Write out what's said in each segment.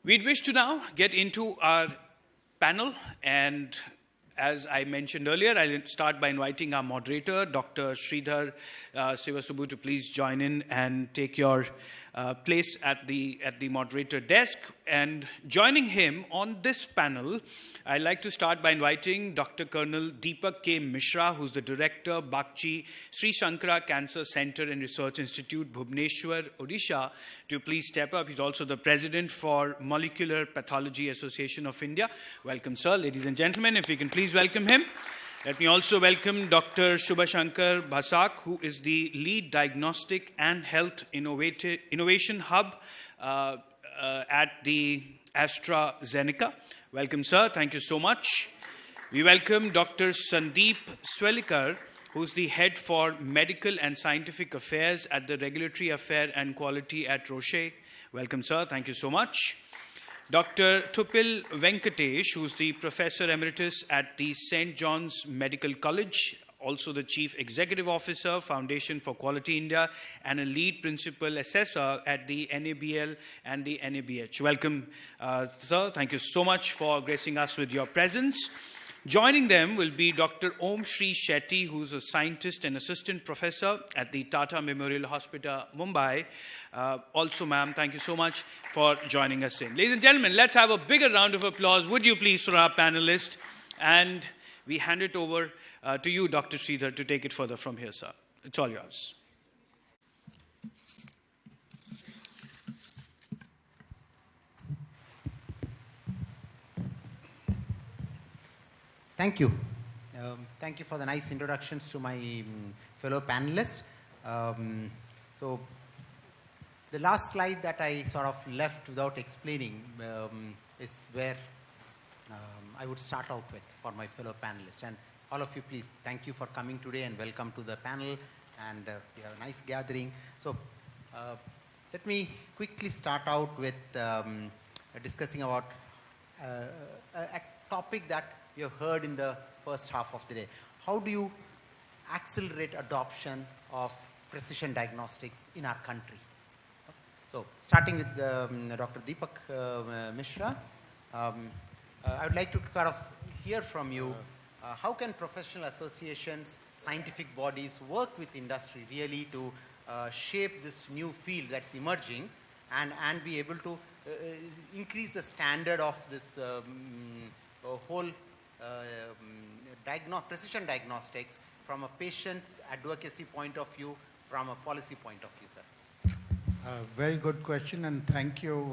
We'd wish to now get into our panel, and as I mentioned earlier, I'll start by inviting our moderator, Dr. Sridhar Sivasubbu, to please join in and take your place at the moderator desk. And joining him on this panel, I'd like to start by inviting Dr. Colonel Deepak K. Mishra, who's the Director, Bakchi Sri Shankara Cancer Center and Research Institute, Bhubaneswar, Odisha, to please step up. He's also the President for Molecular Pathology Association of India. Welcome, sir. Ladies and gentlemen, if we can please welcome him. Let me also welcome Dr. Shubhashankar Bhasak, who is the Lead Diagnostic and Health Innovation Hub at the AstraZeneca. Welcome, sir. Thank you so much. We welcome Dr. Sandeep Swelikar, who's the Head for Medical and Scientific Affairs at the Regulatory Affair and Quality at Roche. Welcome, sir. Thank you so much. Dr. Thupil Venkatesh, who's the Professor Emeritus at the St. John's Medical College, also the Chief Executive Officer, Foundation for Quality India, and a Lead Principal Assessor at the NABL and the NABH. Welcome, sir. Thank you so much for gracing us with your presence. Joining them will be Dr. Om Shri Shetty, who's a scientist and assistant professor at the Tata Memorial Hospital, Mumbai. Also, ma'am, thank you so much for joining us in. Ladies and gentlemen, let's have a bigger round of applause, would you please, for our panelists. And we hand it over to you, Dr. Sridhar, to take it further from here, sir. It's all yours. Thank you. Thank you for the nice introductions to my fellow panelists. So the last slide that I sort of left without explaining is where I would start out with for my fellow panelists. And all of you, please, thank you for coming today and welcome to the panel. And we have a nice gathering. So let me quickly start out with discussing about a topic that you have heard in the first half of the day. How do you accelerate adoption of precision diagnostics in our country? So, starting with Dr. Deepak Mishra, I would like to kind of hear from you, how can professional associations, scientific bodies work with industry really to shape this new field that's emerging and be able to increase the standard of this whole precision diagnostics from a patient's advocacy point of view, from a policy point of view, sir? Very good question, and thank you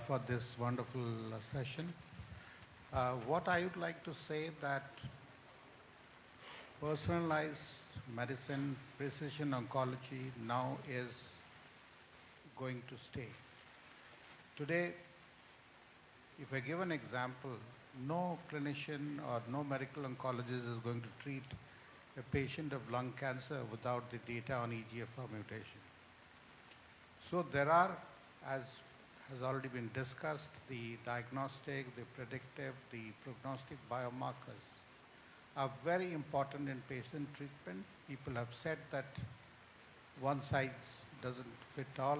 for this wonderful session. What I would like to say that personalized medicine, precision oncology now is going to stay. Today, if I give an example, no clinician or no medical oncologist is going to treat a patient of lung cancer without the data on EGFR mutation. So there are, as has already been discussed, the diagnostic, the predictive, the prognostic biomarkers are very important in patient treatment. People have said that one size doesn't fit all.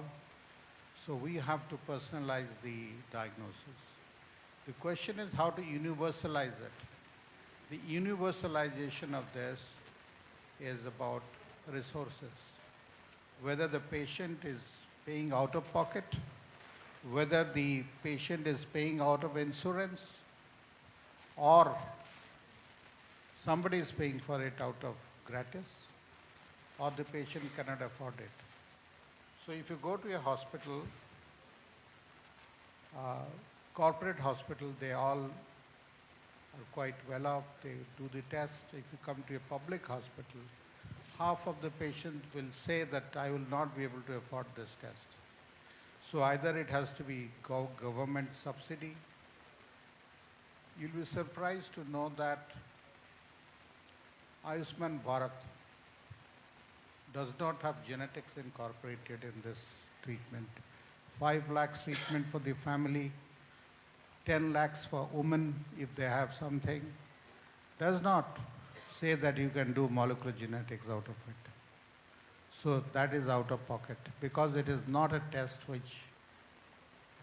So we have to personalize the diagnosis. The question is how to universalize it. The universalization of this is about resources. Whether the patient is paying out of pocket, whether the patient is paying out of insurance, or somebody is paying for it out of gratis, or the patient cannot afford it. So if you go to a hospital, corporate hospital, they all are quite well off. They do the test. If you come to a public hospital, half of the patients will say that I will not be able to afford this test. So either it has to be government subsidy. You'll be surprised to know that Ayushman Bharat does not have genetics incorporated in this treatment. 5 lakhs treatment for the family, 10 lakhs for women if they have something, does not say that you can do molecular genetics out of it. So that is out of pocket because it is not a test which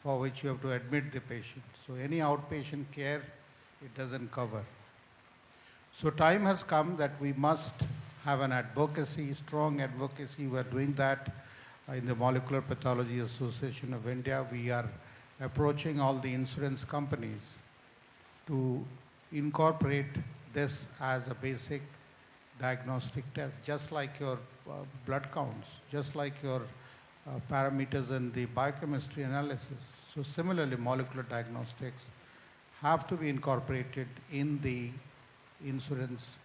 for which you have to admit the patient. So any outpatient care, it doesn't cover. So time has come that we must have an advocacy, strong advocacy. We are doing that in the Molecular Pathology Association of India. We are approaching all the insurance companies to incorporate this as a basic diagnostic test, just like your blood counts, just like your parameters in the biochemistry analysis. So similarly, molecular diagnostics have to be incorporated in the insurance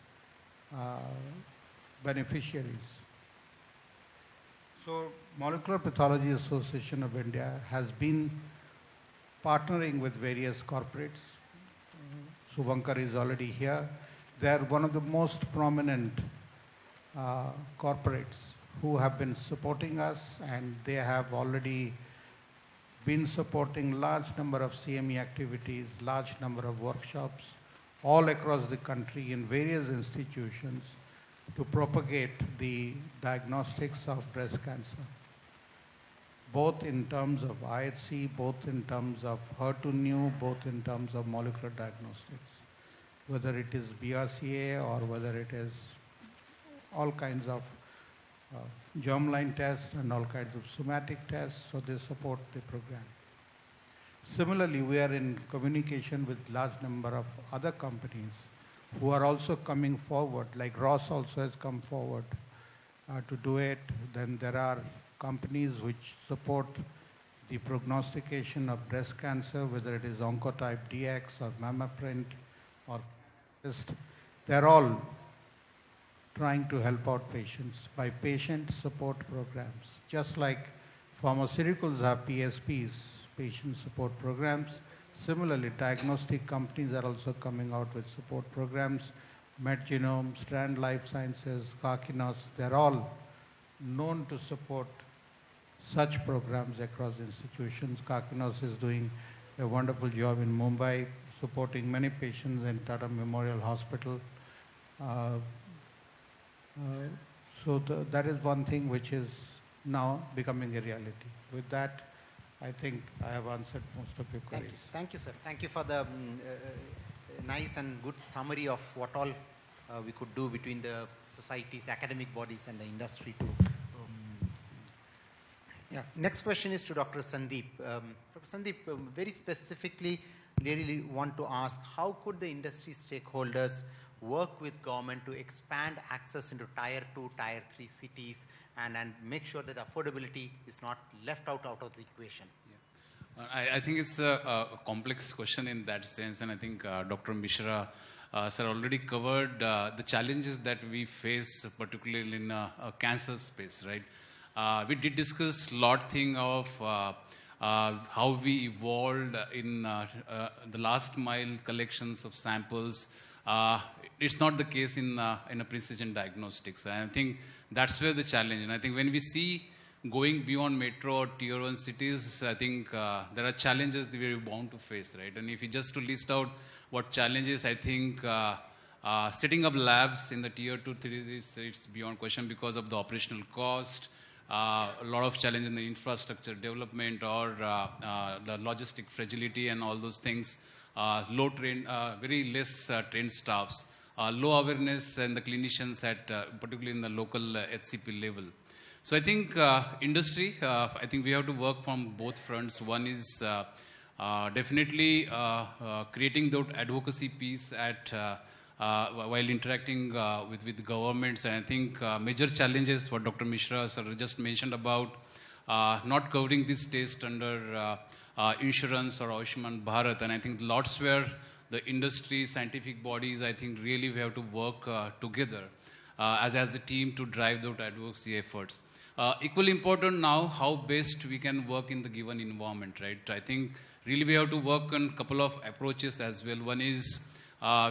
beneficiaries. So Molecular Pathology Association of India has been partnering with various corporates. Suvankar is already here. They are one of the most prominent corporates who have been supporting us, and they have already been supporting large number of CME activities, large number of workshops all across the country in various institutions to propagate the diagnostics of breast cancer, both in terms of IHC, both in terms of HER2/neu, both in terms of molecular diagnostics, whether it is BRCA or whether it is all kinds of germline tests and all kinds of somatic tests, so they support the program. Similarly, we are in communication with large number of other companies who are also coming forward, like Ross also has come forward to do it. Then there are companies which support the prognostication of breast cancer, whether it is Oncotype DX or MammaPrint or just, they're all trying to help out patients by patient support programs. Just like pharmaceuticals have PSPs, patient support programs, similarly diagnostic companies are also coming out with support programs. MedGenome, Strand Life Sciences, Karkinos, they're all known to support such programs across institutions. Karkinos is doing a wonderful job in Mumbai, supporting many patients in Tata Memorial Hospital. That is one thing which is now becoming a reality. With that, I think I have answered most of your queries. Thank you, sir. Thank you for the nice and good summary of what all we could do between the societies, academic bodies, and the industry to. Yeah. Next question is to Dr. Sandeep. Dr. Sandeep, very specifically, really want to ask, how could the industry stakeholders work with government to expand access into Tier 2, Tier 3 cities and make sure that affordability is not left out of the equation? Yeah. I think it's a complex question in that sense, and I think Dr. Mishra sir already covered the challenges that we face, particularly in cancer space, right? We did discuss a lot thing of how we evolved in the last mile collections of samples. It's not the case in a precision diagnostics. And I think that's where the challenge. And I think when we see going beyond metro or tier 1 cities, I think there are challenges that we're bound to face, right? And if you just to list out what challenges, I think setting up labs in the tier 2, 3, it's beyond question because of the operational cost, a lot of challenge in the infrastructure development or the logistic fragility and all those things, low trained, very less trained staffs, low awareness and the clinicians at particularly in the local HCP level. So I think industry, I think we have to work from both fronts. One is definitely creating that advocacy piece at while interacting with governments. And I think major challenges what Dr. Mishra sir just mentioned about not covering this test under insurance or Ayushman Bharat. And I think lots where the industry, scientific bodies, I think really we have to work together as a team to drive those advocacy efforts. Equally important now, how best we can work in the given environment, right? I think really we have to work on a couple of approaches as well. One is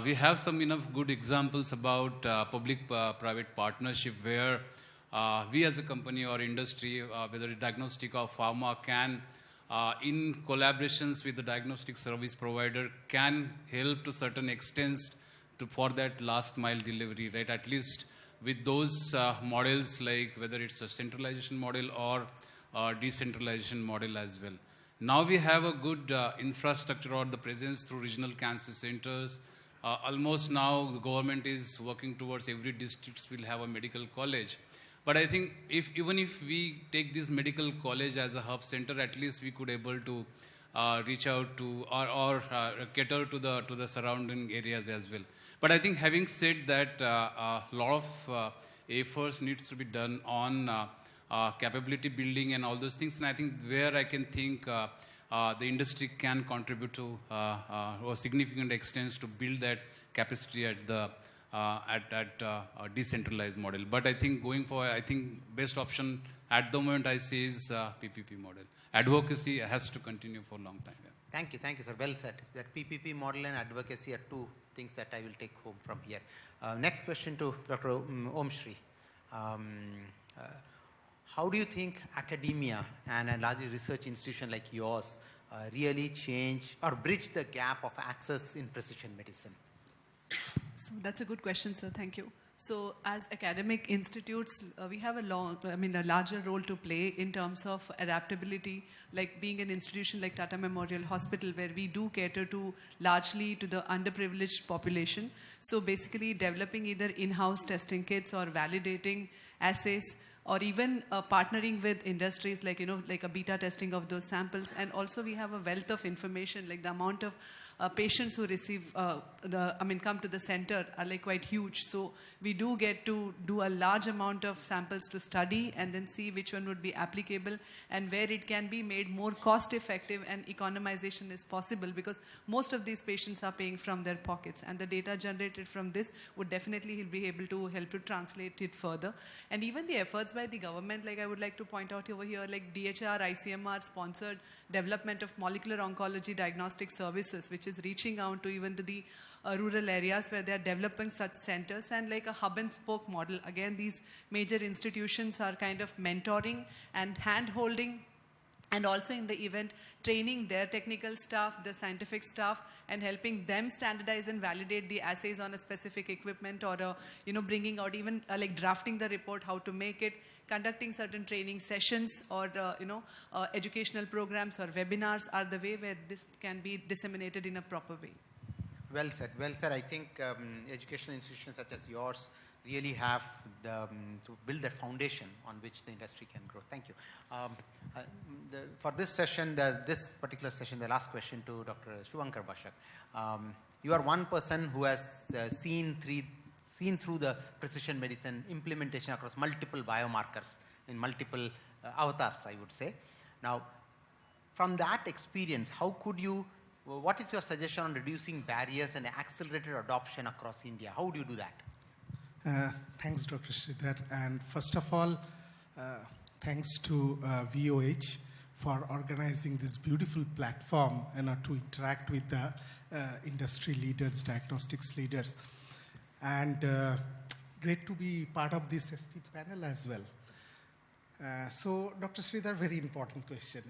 we have some enough good examples about public-private partnership where we as a company or industry, whether it's diagnostic or pharma, can in collaborations with the diagnostic service provider can help to certain extents for that last mile delivery, right? At least with those models, like whether it's a centralization model or decentralization model as well. Now we have a good infrastructure or the presence through regional cancer centers. Almost now the government is working towards every district will have a medical college. But I think even if we take this medical college as a hub center, at least we could able to reach out to or cater to the surrounding areas as well. But I think having said that, a lot of efforts needs to be done on capability building and all those things. And I think where I can think the industry can contribute to a significant extent to build that capacity at the a decentralized model. But I think going forward, I think best option at the moment I see is PPP model. Advocacy has to continue for a long time. Yeah. Thank you, sir. Well said. That PPP model and advocacy are two things that I will take home from here. Next question to Dr. Om Shri. How do you think academia and a large research institution like yours really change or bridge the gap of access in precision medicine? So that's a good question, sir. Thank you. So as academic institutes, we have a larger role to play in terms of adaptability, like being an institution like Tata Memorial Hospital, where we do cater to largely to the underprivileged population. So basically developing either in-house testing kits or validating assays, or even partnering with industries like, like a beta testing of those samples. And also we have a wealth of information, like the amount of patients who receive, come to the center are like quite huge. So we do get to do a large amount of samples to study and then see which one would be applicable and where it can be made more cost effective and economization is possible, because most of these patients are paying from their pockets, and the data generated from this would definitely be able to help to translate it further. And even the efforts by the government, like I would like to point out over here, like DHR, ICMR sponsored development of molecular oncology diagnostic services, which is reaching out to even to the rural areas where they are developing such centers, and like a hub and spoke model. Again, these major institutions are kind of mentoring and hand-holding, and also in the event training their technical staff, the scientific staff, and helping them standardize and validate the assays on a specific equipment, or bringing out even like drafting the report, how to make it, conducting certain training sessions, or educational programs or webinars are the way where this can be disseminated in a proper way. Well said. Well said. I think educational institutions such as yours really have to build that foundation on which the industry can grow. Thank you. For this session, this particular session, the last question to Dr. Shivankar Bashak. You are one person who has seen through the precision medicine implementation across multiple biomarkers in multiple avatars, I would say. Now, from that experience, what is your suggestion on reducing barriers and accelerated adoption across India? How do you do that? Thanks, Dr. Sridhar. And first of all, thanks to VOH for organizing this beautiful platform to interact with the industry leaders, diagnostics leaders. And great to be part of this esteemed panel as well. So, Dr. Sridhar, very important question.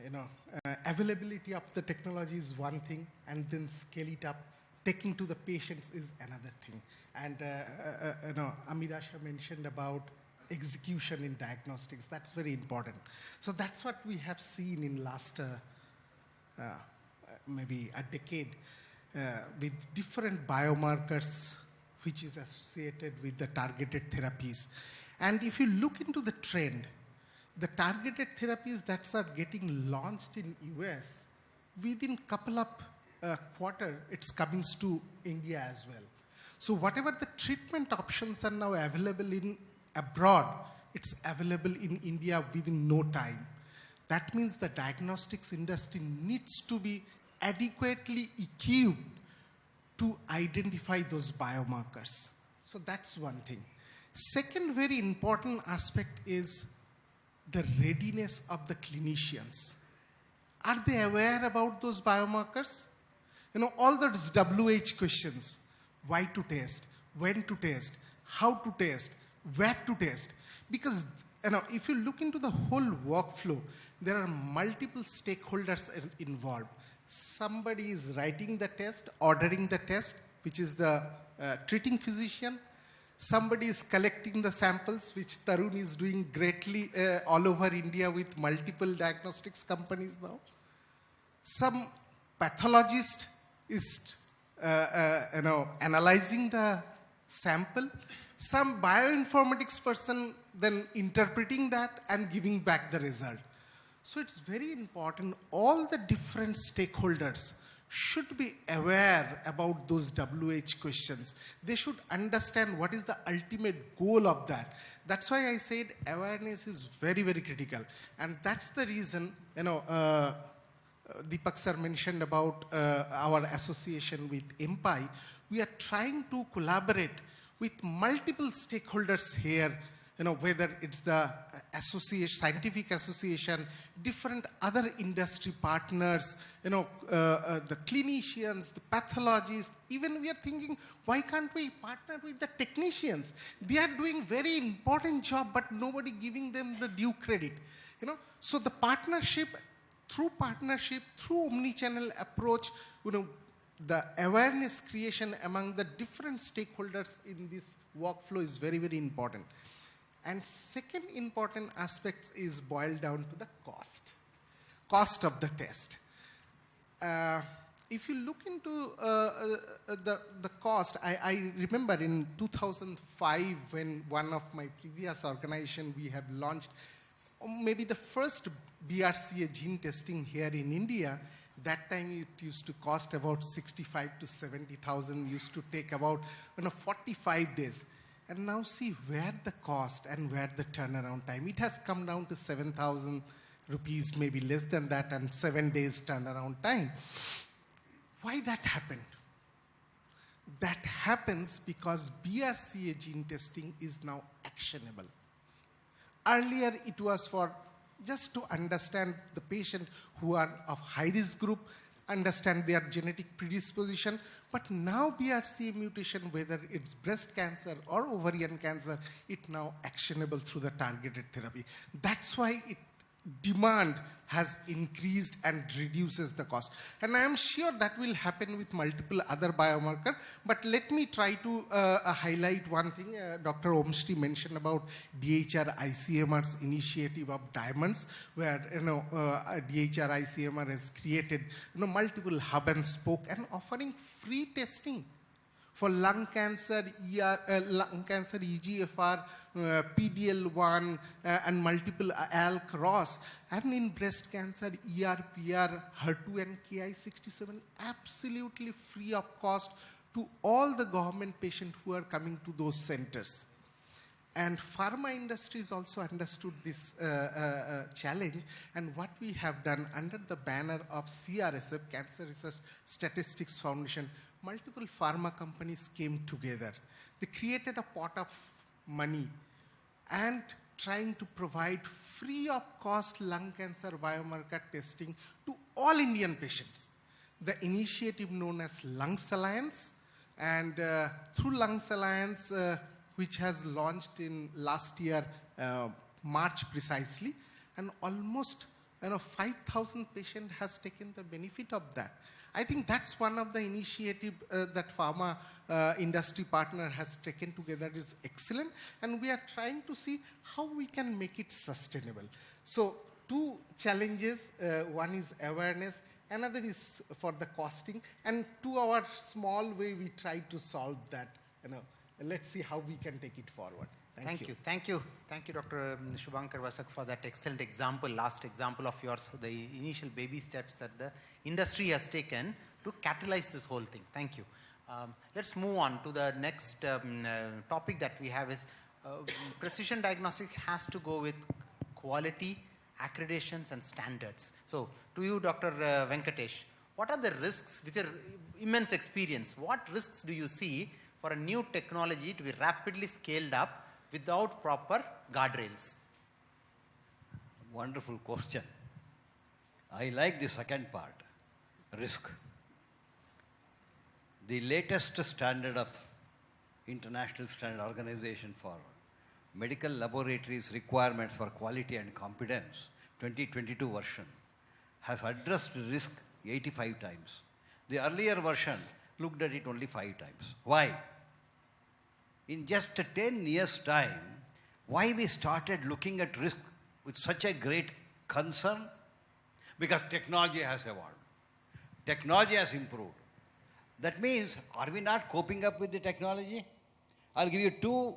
Availability of the technology is one thing, and then scale it up, taking to the patients is another thing. And Amirasha mentioned about execution in diagnostics. That's very important. So that's what we have seen in last maybe a decade with different biomarkers which is associated with the targeted therapies. And if you look into the trend, the targeted therapies that are getting launched in US, within couple of quarter, it's coming to India as well. So whatever the treatment options are now available in abroad, it's available in India within no time. That means the diagnostics industry needs to be adequately equipped to identify those biomarkers. So that's one thing. Second very important aspect is the readiness of the clinicians. Are they aware about those biomarkers? All those WH questions. Why to test, when to test, how to test, where to test. Because if you look into the whole workflow, there are multiple stakeholders involved. Somebody is writing the test, ordering the test, which is the treating physician. Somebody is collecting the samples, which Tarun is doing greatly all over India with multiple diagnostics companies now. some pathologist is analyzing the sample, some bioinformatics person then interpreting that and giving back the result. So it's very important, all the different stakeholders should be aware about those WH questions. They should understand what is the ultimate goal of that. That's why I said awareness is very, very critical. And that's the reason, Deepak sir mentioned about our association with MPI. We are trying to collaborate with multiple stakeholders here, whether it's the scientific association, different other industry partners, the clinicians, the pathologists. Even we are thinking, why can't we partner with the technicians? They are doing very important job, but nobody giving them the due credit. So the partnership, through omni-channel approach, the awareness creation among the different stakeholders in this workflow is very, very important. And second important aspect is boiled down to the cost of the test. If you look into the cost, I remember in 2005 when one of my previous organization, we have launched maybe the first BRCA gene testing here in India. That time it used to cost about 65 to 70,000, used to take about 45 days. And now see where the cost and where the turnaround time. It has come down to 7,000 rupees, maybe less than that, and 7 days turnaround time. Why that happened? That happens because BRCA gene testing is now actionable. Earlier it was for just to understand the patient who are of high-risk group, understand their genetic predisposition. But now BRCA mutation, whether it's breast cancer or ovarian cancer, it now actionable through the targeted therapy. That's why demand has increased and reduces the cost. And I am sure that will happen with multiple other biomarkers. But let me try to highlight one thing. Dr. Omsti mentioned about DHR ICMR's initiative of Diamonds, where DHR ICMR has created multiple hub and spoke and offering free testing for lung cancer, EGFR, PDL1, and multiple ALK, ROS, and in breast cancer, ER, HER2, and Ki67, absolutely free of cost to all the government patients who are coming to those centers. And pharma industries also understood this challenge, and what we have done under the banner of CRSF, Cancer Research Statistics Foundation, multiple pharma companies came together. They created a pot of money and trying to provide free of cost lung cancer biomarker testing to all Indian patients. The initiative known as Lungs Alliance, and through Lungs Alliance, which has launched in last year, March precisely, and almost 5,000 patients has taken the benefit of that. I think that's one of the initiative that pharma industry partner has taken together is excellent, and we are trying to see how we can make it sustainable. So two challenges, one is awareness, another is for the costing, and to our small way we try to solve that. Let's see how we can take it forward. Thank you. Thank you, Dr. Shubhankar Vasak, for that excellent example, last example of yours, the initial baby steps that the industry has taken to catalyze this whole thing. Thank you. Let's move on to the next topic that we have is precision diagnostics has to go with quality, accreditations, and standards. So to you, Dr. Venkatesh, what are the risks, which are immense experience, what risks do you see for a new technology to be rapidly scaled up without proper guardrails? Wonderful question. I like the second part, risk. The latest standard of International Standard Organization for Medical Laboratories Requirements for Quality and Competence, 2022 version, has addressed risk 85 times. The earlier version looked at it only 5 times. Why? In just 10 years' time, why we started looking at risk with such a great concern? Because technology has evolved. Technology has improved. That means, are we not coping up with the technology? I'll give you two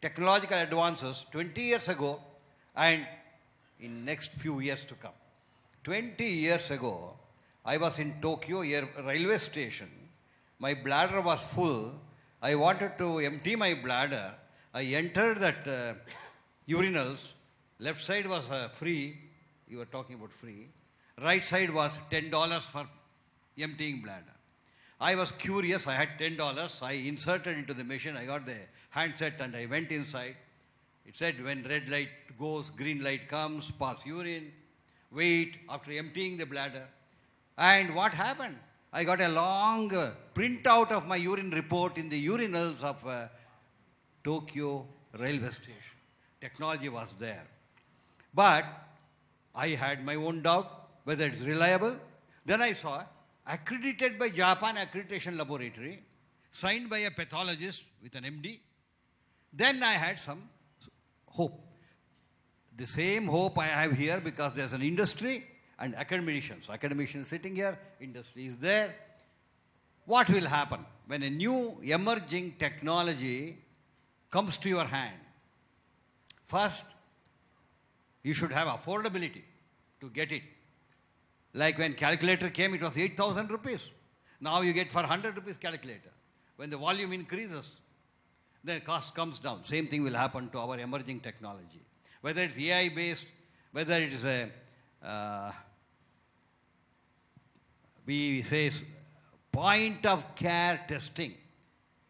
technological advances 20 years ago and in next few years to come. 20 years ago, I was in Tokyo railway station. My bladder was full. I wanted to empty my bladder. I entered that urinals. Left side was free. You were talking about free. Right side was $10 for emptying bladder. I was curious. I had $10. I inserted into the machine. I got the handset and I went inside. It said when red light goes, green light comes, pass urine, wait after emptying the bladder. And what happened? I got a long printout of my urine report in the urinals of Tokyo railway station. Technology was there. But I had my own doubt whether it's reliable. Then I saw accredited by Japan Accreditation Laboratory, signed by a pathologist with an MD. Then I had some hope. The same hope I have here because there's an industry and academicians. Academicians sitting here, industry is there. What will happen when a new emerging technology comes to your hand? First, you should have affordability to get it. Like when calculator came, it was 8,000 rupees. Now you get for 100 rupees calculator. When the volume increases, the cost comes down. Same thing will happen to our emerging technology. Whether it's AI based, whether it is we say point of care testing.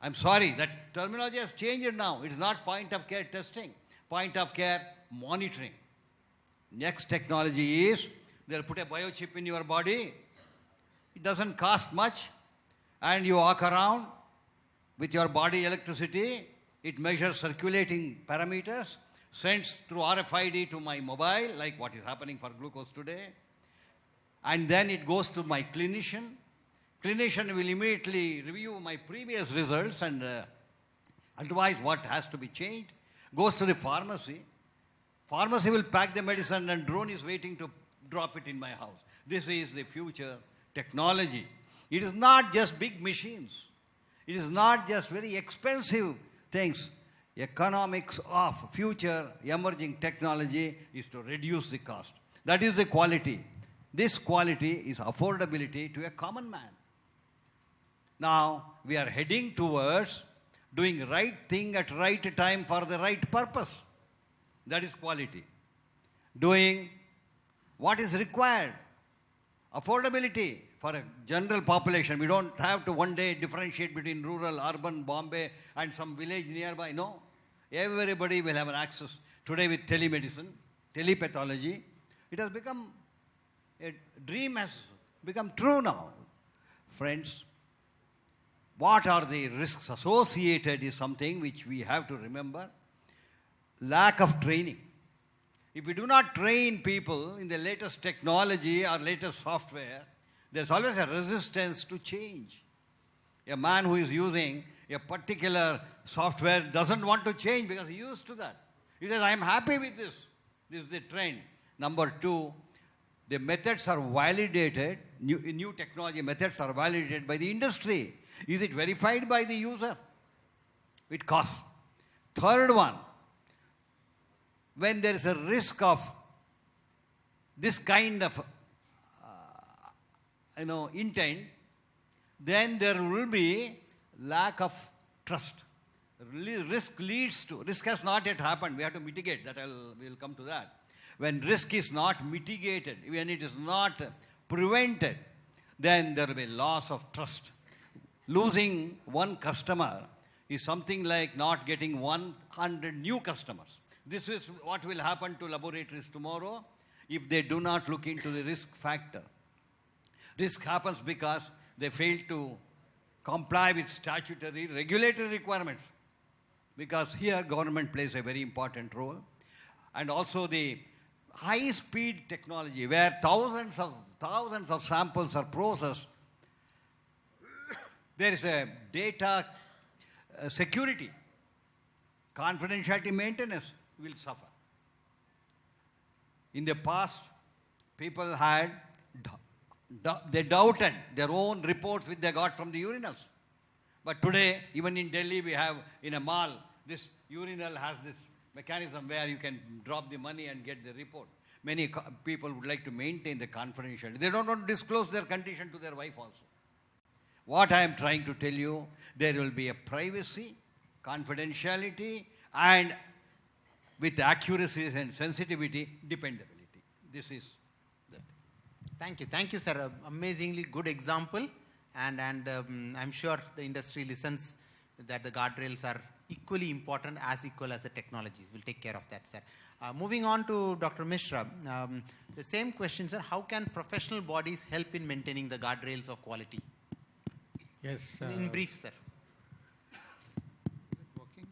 I'm sorry, that terminology has changed now. It is not point of care testing, point of care monitoring. Next technology is they'll put a biochip in your body. It doesn't cost much. And you walk around with your body electricity. It measures circulating parameters, sends through RFID to my mobile, like what is happening for glucose today. And then it goes to my clinician. Clinician will immediately review my previous results and advise what has to be changed. Goes to the pharmacy. Pharmacy will pack the medicine and drone is waiting to drop it in my house. This is the future technology. It is not just big machines. It is not just very expensive things. Economics of future emerging technology is to reduce the cost. That is the quality. This quality is affordability to a common man. Now, we are heading towards doing right thing at right time for the right purpose. That is quality. Doing what is required. Affordability for a general population. We don't have to one day differentiate between rural, urban, Bombay and some village nearby. No. Everybody will have an access. Today with telemedicine, telepathology, it has become, a dream has become true now. Friends, what are the risks associated is something which we have to remember. Lack of training. If we do not train people in the latest technology or latest software, there's always a resistance to change. A man who is using a particular software doesn't want to change because he's used to that. He says, I'm happy with this. This is the trend. Number two, the methods are validated. New technology methods are validated by the industry. Is it verified by the user? It costs. Third one, when there is a risk of this kind of intent, then there will be lack of trust. Risk has not yet happened. We have to mitigate that. We'll come to that. When risk is not mitigated, when it is not prevented, then there will be loss of trust. Losing one customer is something like not getting 100 new customers. This is what will happen to laboratories tomorrow if they do not look into the risk factor. Risk happens because they fail to comply with statutory regulatory requirements. Because here government plays a very important role. And also the high-speed technology where thousands of samples are processed. There is a data security. Confidentiality maintenance will suffer. In the past, people had They doubted their own reports which they got from the urinals. But today, even in Delhi, we have in a mall, this urinal has this mechanism where you can drop the money and get the report. Many people would like to maintain the confidentiality. They don't want to disclose their condition to their wife also. What I am trying to tell you, there will be a privacy, confidentiality, and with accuracy and sensitivity, dependability. This is the thing. Thank you, sir. Amazingly good example, and I'm sure the industry listens that the guardrails are equally important, as equal as the technologies. We'll take care of that, sir. Moving on to Dr. Mishra, the same question, sir. How can professional bodies help in maintaining the guardrails of quality? Yes. In brief, sir. Working?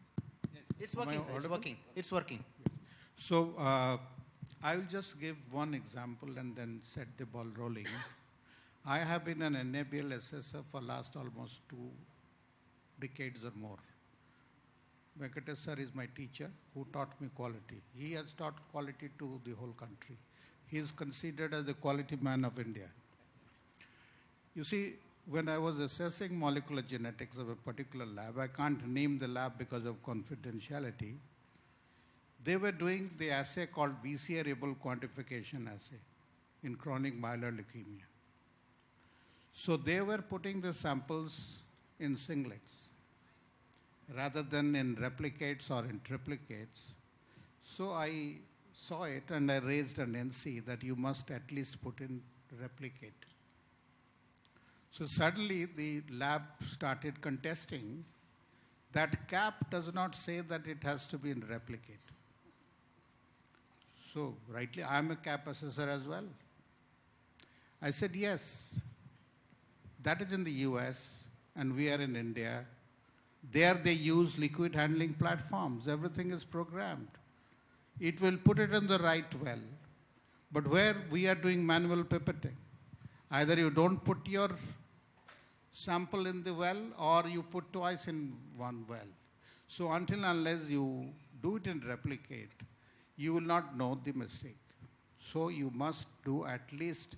It's working, sir. It's working. It's working. So I will just give one example and then set the ball rolling. I have been an NABL assessor for last almost 2 decades or more. Venkatesh sir is my teacher who taught me quality. He has taught quality to the whole country. He is considered as the quality man of India. You see, when I was assessing molecular genetics of a particular lab, I can't name the lab because of confidentiality, they were doing the assay called BCR-able quantification assay in chronic myeloid leukemia. So they were putting the samples in singlets rather than in replicates or in triplicates. So I saw it and I raised an NC that you must at least put in replicate. So suddenly the lab started contesting that cap does not say that it has to be in replicate. So rightly, I am a cap assessor as well. I said, yes, that is in the US and we are in India. There they use liquid handling platforms. Everything is programmed. It will put it in the right well. But where we are doing manual pipetting, either you don't put your sample in the well or you put twice in one well. So until unless you do it in replicate, you will not know the mistake. So you must do at least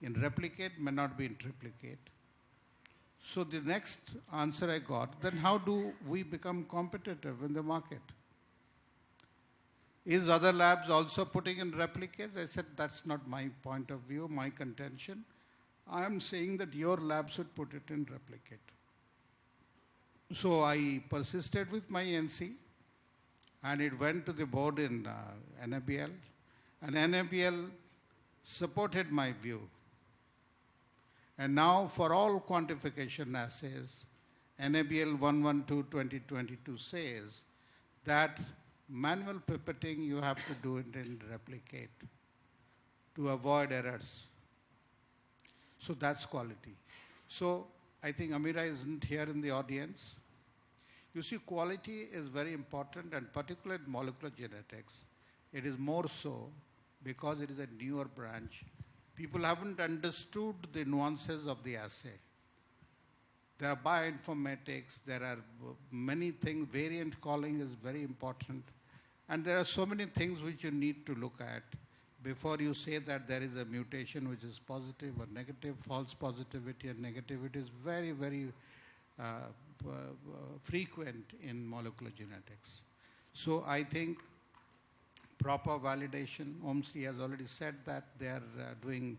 in replicate, may not be in triplicate. So the next answer I got, then how do we become competitive in the market? Is other labs also putting in replicates? I said, that's not my point of view, my contention. I am saying that your lab should put it in replicate. So I persisted with my NC and it went to the board in NABL, and NABL supported my view. And now for all quantification assays, NABL 112-2022 says that manual pipetting you have to do it in replicate to avoid errors. So that's quality. So I think Amira isn't here in the audience. You see, quality is very important, and particularly in molecular genetics, it is more so because it is a newer branch. People haven't understood the nuances of the assay. There are bioinformatics, there are many things, variant calling is very important, and there are so many things which you need to look at before you say that there is a mutation which is positive or negative. False positivity and negativity is very, very frequent in molecular genetics. So I think proper validation, OMSI has already said that they are doing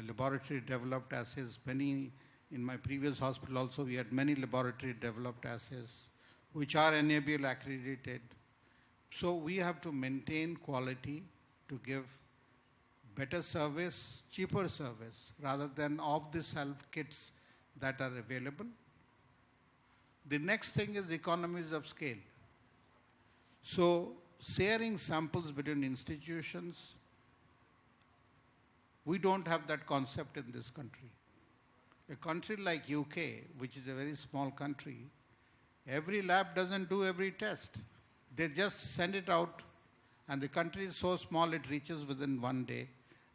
laboratory developed assays. Many, in my previous hospital also, we had many laboratory developed assays which are NABL accredited. So we have to maintain quality to give better service, cheaper service, rather than off-the-shelf kits that are available. The next thing is economies of scale. So sharing samples between institutions, we don't have that concept in this country. A country like UK, which is a very small country, every lab doesn't do every test. They just send it out, and the country is so small it reaches within one day,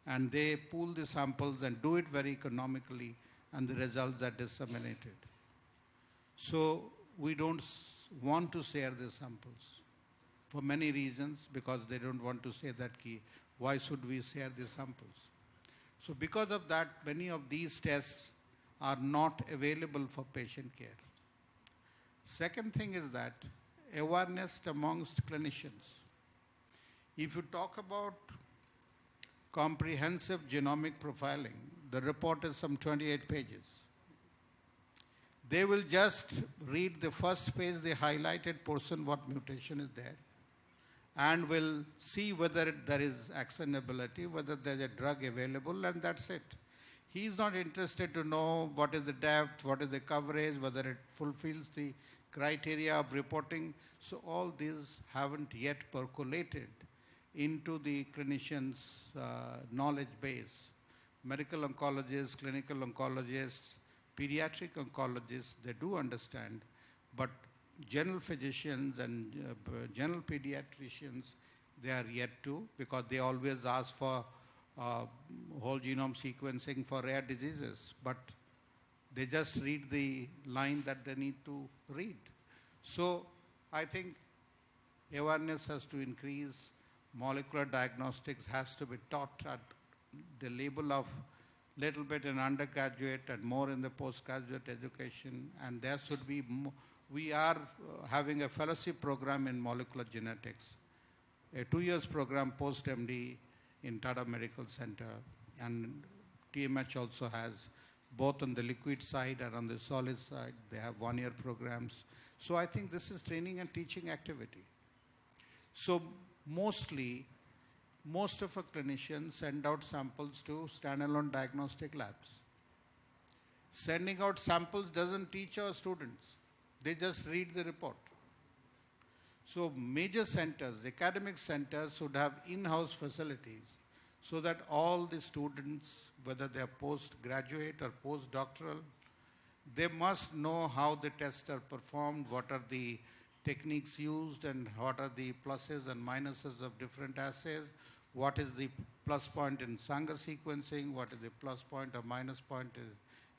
and they pool the samples and do it very economically, and the results are disseminated. So we don't want to share the samples for many reasons, because they don't want to say that why should we share the samples. So because of that, many of these tests are not available for patient care. Second thing is that awareness amongst clinicians. If you talk about comprehensive genomic profiling, the report is some 28 pages. They will just read the first page, the highlighted portion, what mutation is there, and will see whether there is actionability, whether there is a drug available, and that's it. He is not interested to know what is the depth, what is the coverage, whether it fulfills the criteria of reporting. So all these haven't yet percolated into the clinician's knowledge base. Medical oncologists, clinical oncologists, pediatric oncologists, they do understand, but general physicians and general pediatricians, they are yet to, because they always ask for whole genome sequencing for rare diseases, but they just read the line that they need to read. So I think awareness has to increase. Molecular diagnostics has to be taught at the level of little bit in undergraduate and more in the postgraduate education, and there should be we are having a fellowship program in molecular genetics, a 2 years program post-MD in Tata Medical Center, and TMH also has both on the liquid side and on the solid side. They have 1 year programs. So I think this is training and teaching activity. So mostly, most of our clinicians send out samples to standalone diagnostic labs. Sending out samples doesn't teach our students. They just read the report. So major centers, academic centers should have in-house facilities so that all the students, whether they are postgraduate or postdoctoral, they must know how the tests are performed, what are the techniques used, and what are the pluses and minuses of different assays, what is the plus point in Sanger sequencing, what is the plus point or minus point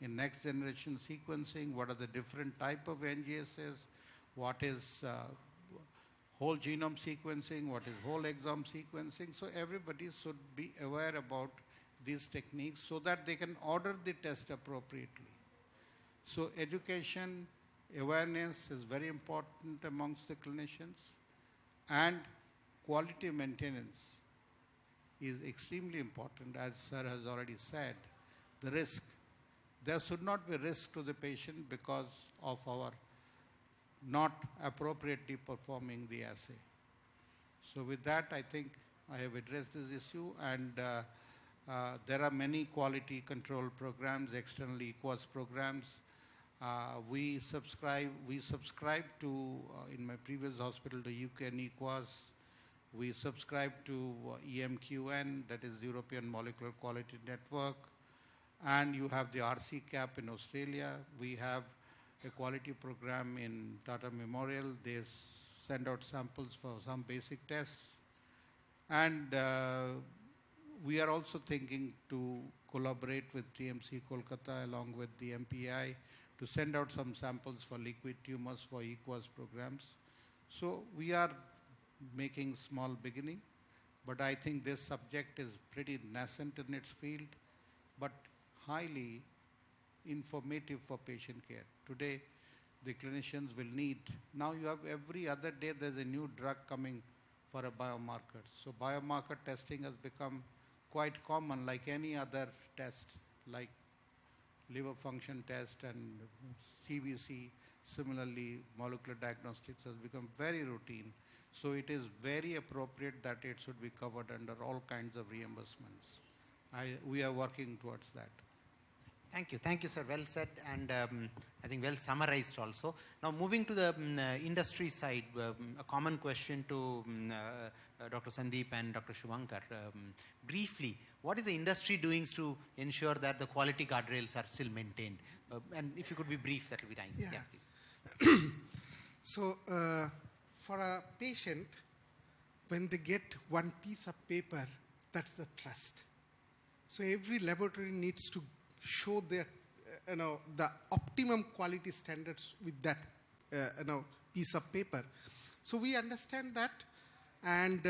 in next generation sequencing, what are the different type of NGSs, what is whole genome sequencing, what is whole exome sequencing. So everybody should be aware about these techniques so that they can order the test appropriately. So education, awareness is very important amongst the clinicians, and quality maintenance is extremely important, as sir has already said. The risk, there should not be risk to the patient because of our not appropriately performing the assay. So with that, I think I have addressed this issue, and there are many quality control programs, external EQUAS programs. We subscribe to, in my previous hospital, the UK EQUAS. We subscribe to EMQN, that is European Molecular Quality Network. And you have the RCCAP in Australia. We have a quality program in Tata Memorial. They send out samples for some basic tests. And we are also thinking to collaborate with TMC Kolkata along with the MPI to send out some samples for liquid tumors for EQUAS programs. So we are making small beginning, but I think this subject is pretty nascent in its field, but highly informative for patient care. Today, the clinicians will need, now you have every other day there's a new drug coming for a biomarker. So biomarker testing has become quite common, like any other test, like liver function test and CBC. Similarly, molecular diagnostics has become very routine. So it is very appropriate that it should be covered under all kinds of reimbursements. We are working towards that. Thank you, sir. Well said, and I think well summarized also. Now, moving to the industry side, a common question to Dr. Sandeep and Dr. Shubhankar. Briefly, what is the industry doing to ensure that the quality guardrails are still maintained? And if you could be brief, that will be nice. Yeah, please. So, for a patient, when they get one piece of paper, that's the trust. So every laboratory needs to show their, the optimum quality standards with that, piece of paper. So we understand that, and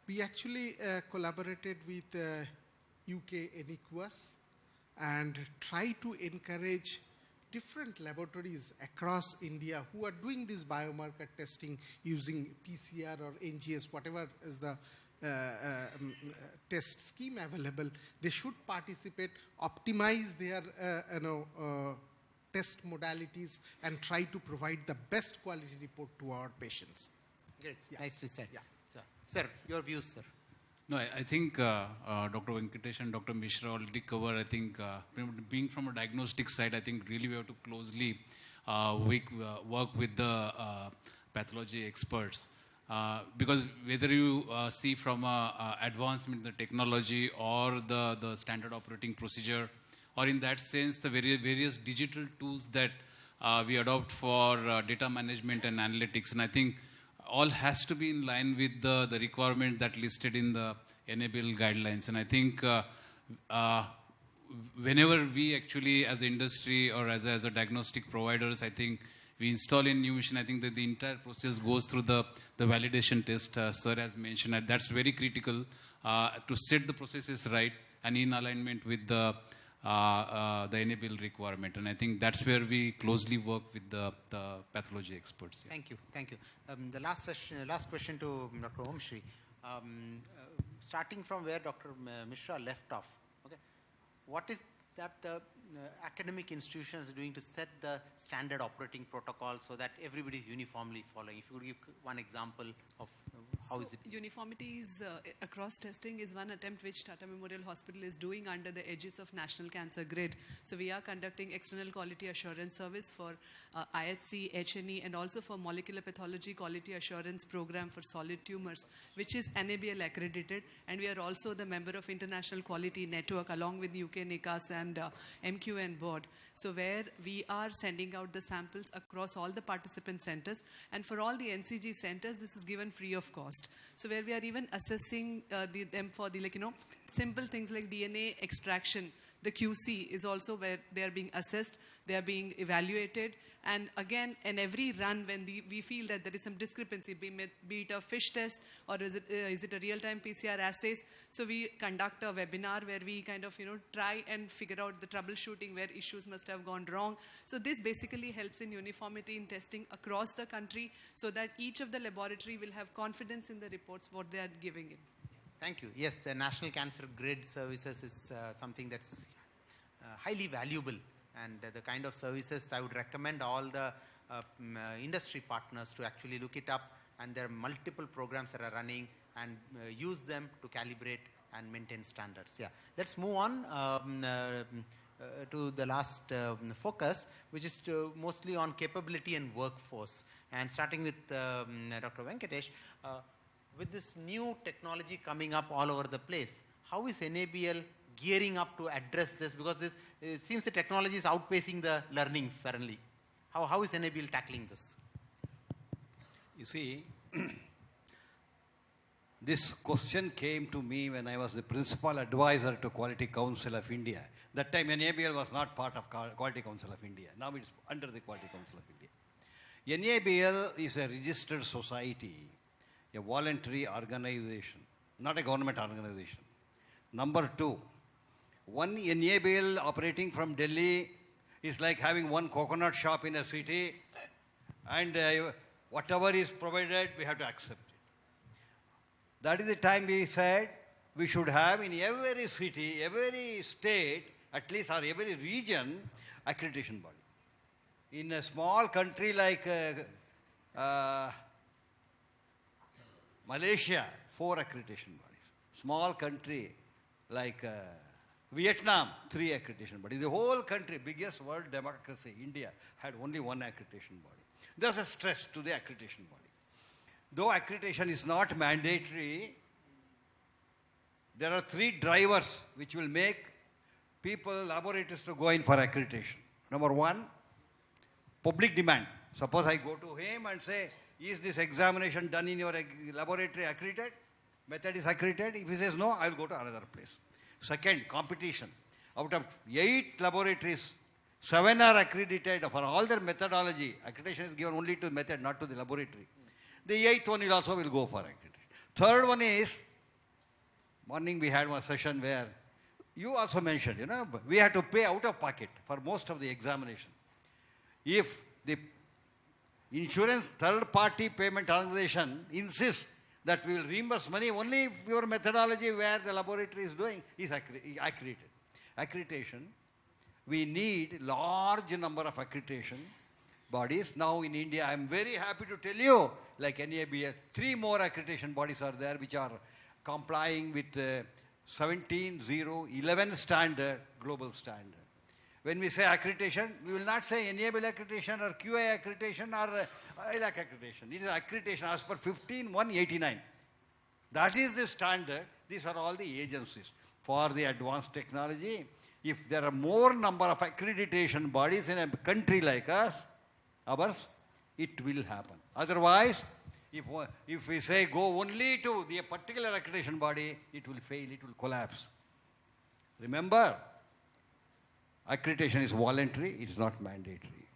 we actually collaborated with UK NEQUAS and try to encourage different laboratories across India who are doing this biomarker testing using PCR or NGS, whatever is the test scheme available. They should participate, optimize their test modalities, and try to provide the best quality report to our patients. Great. Yeah. Nicely said. Yeah. Sir, your views, sir. No, I think Dr. Venkatesh and Dr. Mishra already cover. I think being from a diagnostic side, I think really we have to closely work with the pathology experts. Because whether you see from advancement in the technology or the standard operating procedure, or in that sense, the various digital tools that we adopt for data management and analytics. And I think all has to be in line with the requirement that listed in the enable guidelines. And I think whenever we actually as an industry or as a diagnostic providers, I think we install a new machine, I think that the entire process goes through the validation test, sir has mentioned. And that's very critical to set the processes right and in alignment with the enable requirement. And I think that's where we closely work with the pathology experts. Yeah. Thank you. The last question to Dr. Omshri. Starting from where Dr. Mishra left off, okay, what is that the academic institutions are doing to set the standard operating protocol so that everybody is uniformly following? If you could give one example of how is it? Uniformities across testing is one attempt which Tata Memorial Hospital is doing under the aegis of National Cancer Grid. So we are conducting external quality assurance service for IHC, HNE, and also for molecular pathology quality assurance program for solid tumors, which is NABL accredited. And we are also the member of International Quality Network along with UK NICAS and MQN board. So where we are sending out the samples across all the participant centers, and for all the NCG centers, this is given free of cost. So where we are even assessing them for the simple things like DNA extraction. The QC is also where they are being assessed, they are being evaluated, and again, in every run when we feel that there is some discrepancy, be it a fish test or is it a real-time PCR assays, so we conduct a webinar where we kind of try and figure out the troubleshooting where issues must have gone wrong. So this basically helps in uniformity in testing across the country so that each of the laboratory will have confidence in the reports what they are giving in. Thank you. Yes, the National Cancer Grid services is something that's highly valuable, and the kind of services I would recommend all the industry partners to actually look it up, and there are multiple programs that are running, and use them to calibrate and maintain standards. Yeah, let's move on to the last focus, which is mostly on capability and workforce. And starting with Dr. Venkatesh, with this new technology coming up all over the place, how is NABL gearing up to address this? Because it seems the technology is outpacing the learnings suddenly. How is NABL tackling this? You see, this question came to me when I was the principal advisor to Quality Council of India. That time NABL was not part of Quality Council of India. Now it's under the Quality Council of India. NABL is a registered society, a voluntary organization, not a government organization. Number two, one NABL operating from Delhi is like having one coconut shop in a city, and whatever is provided, we have to accept it. That is the time we said we should have in every city, every state, at least or every region, accreditation body. In a small country like Malaysia, 4 accreditation bodies. Small country like Vietnam, 3 accreditation bodies. The whole country, biggest world democracy, India, had only 1 accreditation body. There's a stress to the accreditation body. Though accreditation is not mandatory, there are 3 drivers which will make people, laboratories to go in for accreditation. Number 1, public demand. Suppose I go to him and say, is this examination done in your laboratory accredited? Method is accredited? If he says no, I will go to another place. Second, competition. Out of 8 laboratories, 7 are accredited for all their methodology. Accreditation is given only to method, not to the laboratory. The 8th one will go for accreditation. Third one is, morning we had one session where you also mentioned, we have to pay out of pocket for most of the examination. If the insurance third-party payment organization insists that we will reimburse money only if your methodology where the laboratory is doing is accredited. Accreditation, we need large number of accreditation bodies. Now in India, I am very happy to tell you, like NABL, 3 more accreditation bodies are there which are complying with 17011 standard, global standard. When we say accreditation, we will not say enable accreditation or QA accreditation or ILAC accreditation. It is accreditation as per 15189. That is the standard. These are all the agencies. For the advanced technology, if there are more number of accreditation bodies in a country like ours, it will happen. Otherwise, if we say go only to the particular accreditation body, it will fail, it will collapse. Remember, accreditation is voluntary, it is not mandatory.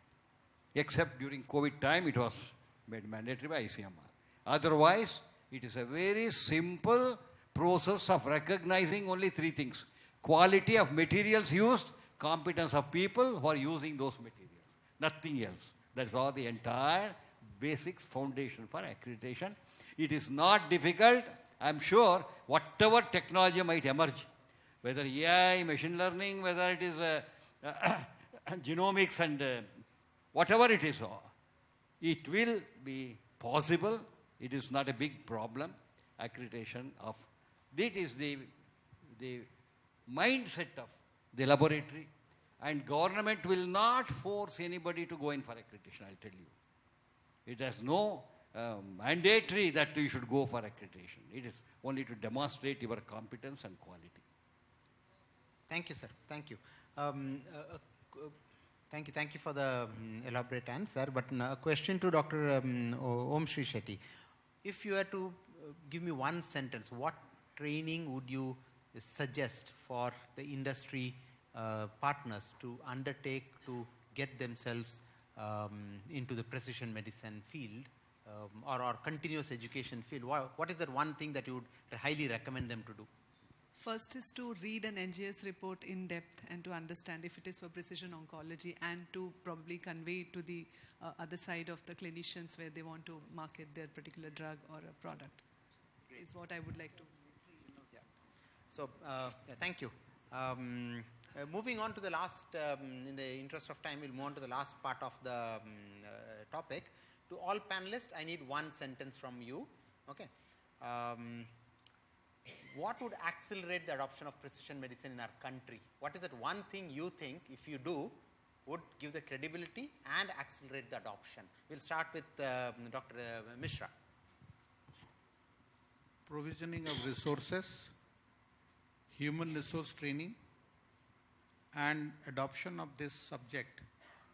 Except during COVID time, it was made mandatory by ICMR. Otherwise, it is a very simple process of recognizing only 3 things. Quality of materials used, competence of people who are using those materials. Nothing else. That's all the entire basics foundation for accreditation. It is not difficult. I'm sure whatever technology might emerge, whether AI, machine learning, whether it is genomics and whatever it is, it will be possible. It is not a big problem. Accreditation of it is the mindset of the laboratory, and government will not force anybody to go in for accreditation, I'll tell you. It has no mandatory that you should go for accreditation. It is only to demonstrate your competence and quality. Thank you, sir. Thank you. Thank you for the elaborate answer. But a question to Dr. Om Shri Shetty. If you had to give me one sentence, what training would you suggest for the industry partners to undertake to get themselves into the precision medicine field or continuous education field? What is that one thing that you would highly recommend them to do? First is to read an NGS report in depth and to understand if it is for precision oncology, and to probably convey to the other side of the clinicians where they want to market their particular drug or a product. Great. Is what I would like to. Yeah. So, thank you. Moving on to the last, in the interest of time, we'll move on to the last part of the topic. To all panelists, I need one sentence from you. Okay. What would accelerate the adoption of precision medicine in our country? What is that one thing you think, if you do, would give the credibility and accelerate the adoption? We'll start with Dr. Mishra. Provisioning of resources, human resource training, and adoption of this subject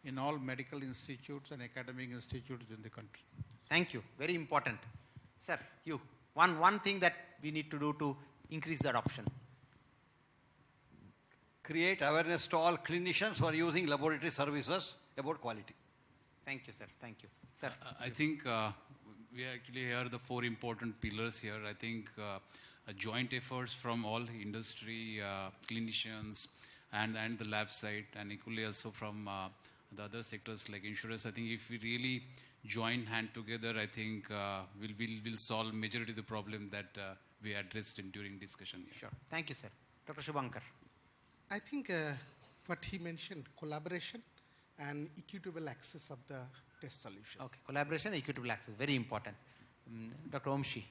in all medical institutes and academic institutes in the country. Thank you. Very important. Sir, you. One thing that we need to do to increase the adoption. Create awareness to all clinicians who are using laboratory services about quality. Thank you, sir. Thank you. Sir. I think we actually hear the 4 important pillars here. I think joint efforts from all industry, clinicians, and the lab side, and equally also from the other sectors like insurance. I think if we really join hand together, I think we'll solve majority of the problem that we addressed during discussion here. Sure. Thank you, sir. Dr. Shubhankar. I think what he mentioned, collaboration and equitable access of the test solution. Okay, collaboration, equitable access, very important. Dr. Omshi,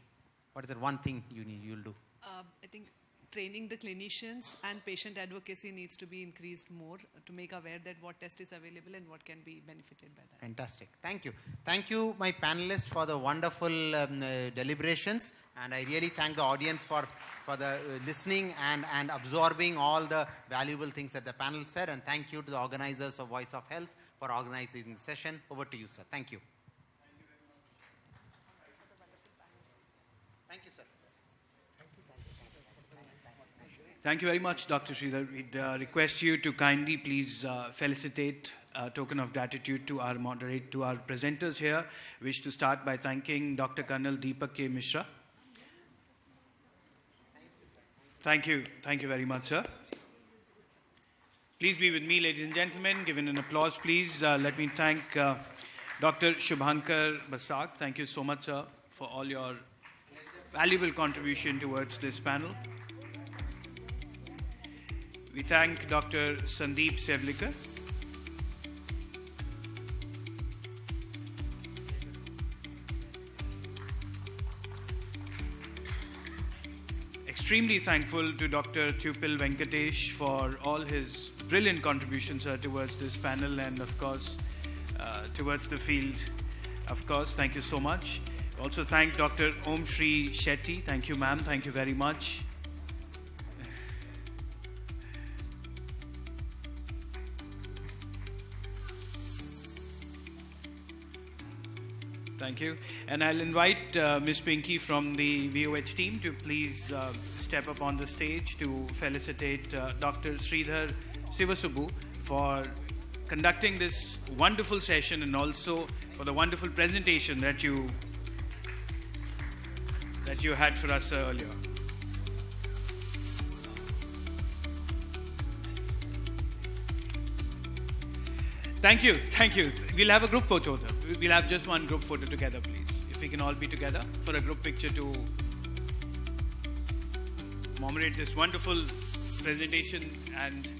what is that one thing you'll do? I think training the clinicians and patient advocacy needs to be increased more to make aware that what test is available and what can be benefited by that. Fantastic. Thank you. Thank you, my panelists, for the wonderful deliberations. And I really thank the audience for the listening and absorbing all the valuable things that the panel said. And thank you to the organizers of Voice of Health for organizing the session. Over to you, sir. Thank you. Thank you, sir. Thank you very much, Dr. Sridhar. We'd request you to kindly please felicitate a token of gratitude to our presenters here. Wish to start by thanking Dr. Colonel Deepak K. Mishra. Thank you very much, sir. Please be with me, ladies and gentlemen. Given an applause, please. Let me thank Dr. Shubhankar Basak. Thank you so much, sir, for all your valuable contribution towards this panel. We thank Dr. Sandeep Sevlikar. Extremely thankful to Dr. Tupil Venkatesh for all his brilliant contributions towards this panel and, of course, towards the field. Of course, thank you so much. Also thank Dr. Om Shri Shetty. Thank you, ma'am. Thank you very much. Thank you. And I'll invite Ms. Pinky from the VOH team to please step up on the stage to felicitate Dr. Sridhar Sivasubu for conducting this wonderful session and also for the wonderful presentation that you had for us earlier. Thank you. We'll have a group photo. We'll have just one group photo together, please. If we can all be together for a group picture to commemorate this wonderful presentation and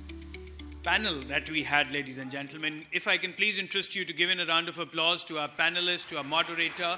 panel that we had, ladies and gentlemen. If I can please interest you to give in a round of applause to our panelists, to our moderator,